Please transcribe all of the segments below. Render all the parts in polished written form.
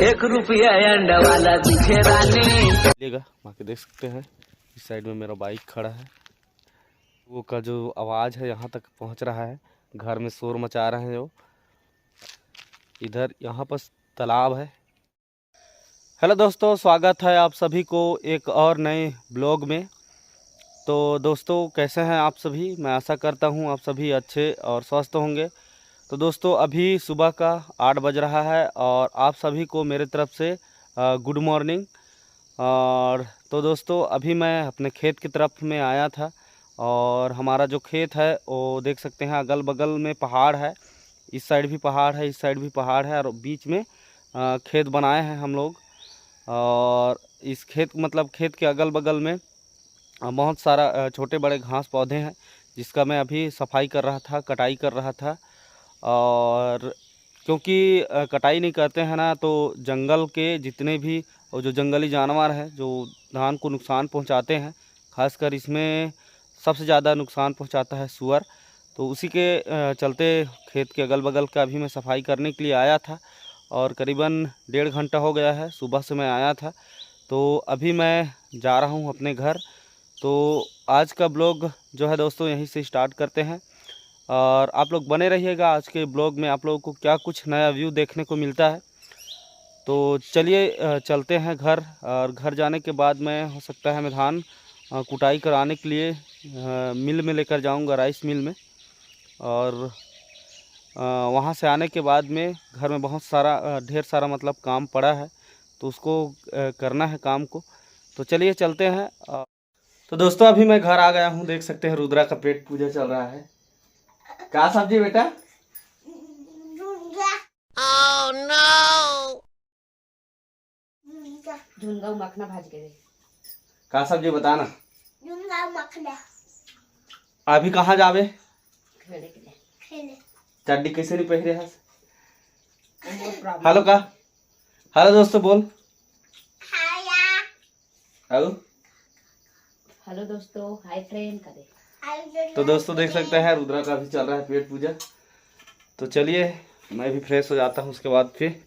1 रुपया अंडा वाला दिखे रानी लेगा वहाँ के देख सकते हैं। इस साइड में मेरा बाइक खड़ा है, वो का जो आवाज़ है यहाँ तक पहुँच रहा है, घर में शोर मचा रहे हैं वो। इधर यहाँ पर तालाब है। हेलो दोस्तों, स्वागत है आप सभी को एक और नए ब्लॉग में। तो दोस्तों कैसे हैं आप सभी? मैं आशा करता हूँ आप सभी अच्छे और स्वस्थ होंगे। तो दोस्तों अभी सुबह का 8 बज रहा है और आप सभी को मेरे तरफ से गुड मॉर्निंग। और तो दोस्तों अभी मैं अपने खेत की तरफ में आया था और हमारा जो खेत है वो देख सकते हैं, अगल बगल में पहाड़ है। इस साइड भी पहाड़ है, इस साइड भी पहाड़ है और बीच में खेत बनाए हैं हम लोग। और इस खेत के अगल बगल में बहुत सारा छोटे बड़े घास पौधे हैं, जिसका मैं अभी सफाई कर रहा था, कटाई कर रहा था। और क्योंकि कटाई नहीं करते हैं ना, तो जंगल के जितने भी और जो जंगली जानवर हैं जो धान को नुकसान पहुंचाते हैं, खासकर इसमें सबसे ज़्यादा नुकसान पहुंचाता है सुअर। तो उसी के चलते खेत के अगल बगल का भी मैं सफाई करने के लिए आया था और करीबन 1.5 घंटा हो गया है सुबह से मैं आया था। तो अभी मैं जा रहा हूं अपने घर। तो आज का ब्लॉग जो है दोस्तों यहीं से स्टार्ट करते हैं और आप लोग बने रहिएगा। आज के ब्लॉग में आप लोगों को क्या कुछ नया व्यू देखने को मिलता है। तो चलिए चलते हैं घर। और घर जाने के बाद मैं हो सकता है मैं धान कुटाई कराने के लिए मिल में लेकर जाऊंगा, राइस मिल में। और वहाँ से आने के बाद में घर में बहुत सारा ढेर सारा मतलब काम पड़ा है, तो उसको करना है काम को। तो चलिए चलते हैं। तो दोस्तों अभी मैं घर आ गया हूँ, देख सकते हैं रुद्रा का पेट पूजा चल रहा है। क्या सब्जी बेटा? Oh no! झुनगा मखना भाज के दे। क्या सब्जी बताना? झुनगा मखना अभी कहाँ जावे? खेले के लिए। खेले चड्डी कैसे नहीं पहरे है? प्रॉब्लम। हेलो का? हेलो दोस्तों बोल। हाया हेलो। हेलो दोस्तों, हाय फ्रेंड करे। तो दोस्तों देख सकते हैं रुद्रा का भी चल रहा है पेट पूजा। तो चलिए मैं भी फ्रेश हो जाता हूँ, उसके बाद फिर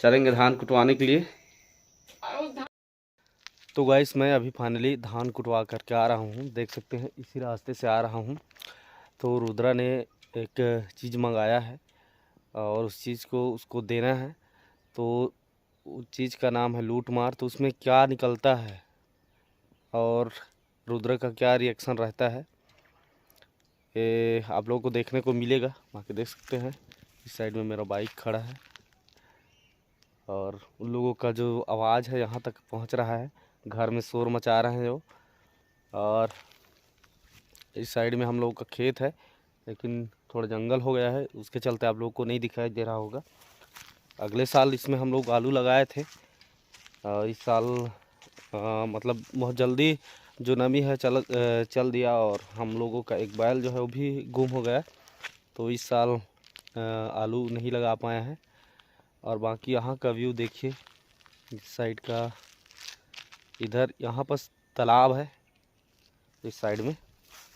चलेंगे धान कुटवाने के लिए। तो गाइस मैं अभी फाइनली धान कुटवा करके आ रहा हूँ, देख सकते हैं इसी रास्ते से आ रहा हूँ। तो रुद्रा ने एक चीज़ मंगाया है और उस चीज़ को उसको देना है। तो उस चीज़ का नाम है लूट मार। तो उसमें क्या निकलता है और रुद्रा का क्या रिएक्शन रहता है, ये आप लोगों को देखने को मिलेगा। वहाँ के देख सकते हैं इस साइड में मेरा बाइक खड़ा है और उन लोगों का जो आवाज़ है यहाँ तक पहुँच रहा है, घर में शोर मचा रहे हैं वो। और इस साइड में हम लोगों का खेत है, लेकिन थोड़ा जंगल हो गया है, उसके चलते आप लोगों को नहीं दिखाई दे रहा होगा। अगले साल इसमें हम लोग आलू लगाए थे और इस साल मतलब बहुत जल्दी जो नमी है चल दिया और हम लोगों का एक बैल जो है वो भी गुम हो गया। तो इस साल आलू नहीं लगा पाए हैं। और बाकी यहाँ का व्यू देखिए, इस साइड का, इधर यहाँ पर तालाब है इस साइड में।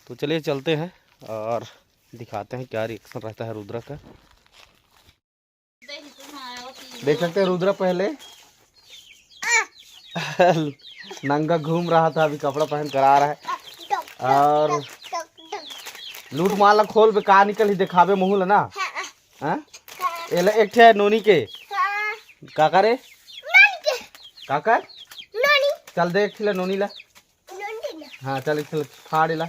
तो चलिए चलते हैं और दिखाते हैं क्या रिएक्शन रहता है रुद्रा का। देख सकते हैं रुद्रा पहले नंगा घूम रहा था, अभी कपड़ा पहन कर आ रहा है। और लूट माला खोल पे कहा निकल ही दिखावे मुँह ना। हाँ एक ठे नोनी के काका रे काका चल देख ले नोनी ला। हाँ चल चल फाड़ ला।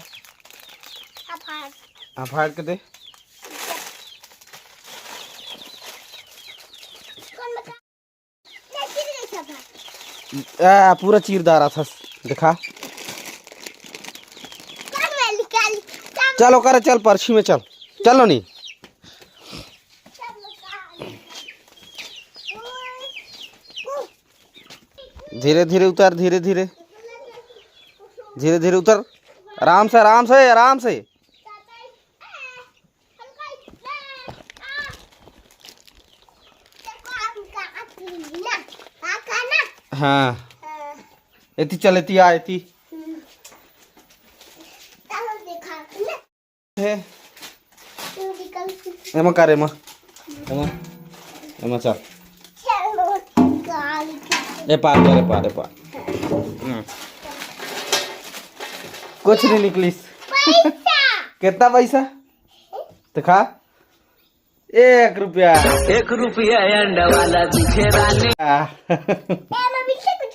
हाँ फाड़ के दे। पूरा चीरदारा था देखा। चलो करे चल पर्ची में चल चलो नहीं। धीरे धीरे उतर, धीरे धीरे धीरे धीरे उतर, आराम से आराम से आराम से। हाँ एती चल एती आ एती है एमा करे एमा एमा एमा चल ये पार करे पार कुछ नहीं निकलिस कितना पैसा दिखा 1 रुपया 1 रुपया अंडा वाला दिखे रानी मम्मी से कुछ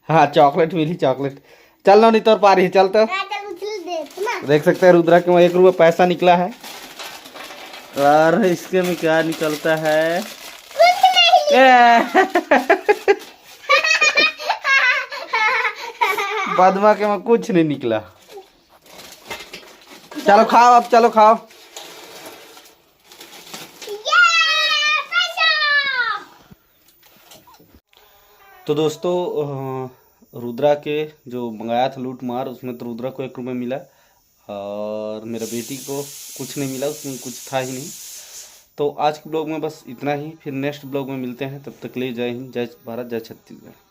हाँ चॉकलेट मिली चॉकलेट चल लो नहीं तो पारी है चल तो राजा उछल दे ना देख सकते हैं रुद्रा के 1 रुपया पैसा निकला है और इसके में क्या निकलता है पद्मा के में कुछ नहीं निकला चलो खाओ अब चलो खाओ तो दोस्तों रुद्रा के जो मंगाया था लूट मार उसमें तो रुद्रा को 1 रुपया मिला और मेरा बेटी को कुछ नहीं मिला उसमें कुछ था ही नहीं। तो आज के ब्लॉग में बस इतना ही फिर नेक्स्ट ब्लॉग में मिलते हैं तब तक ले जय हिंद जय भारत जय छत्तीसगढ़।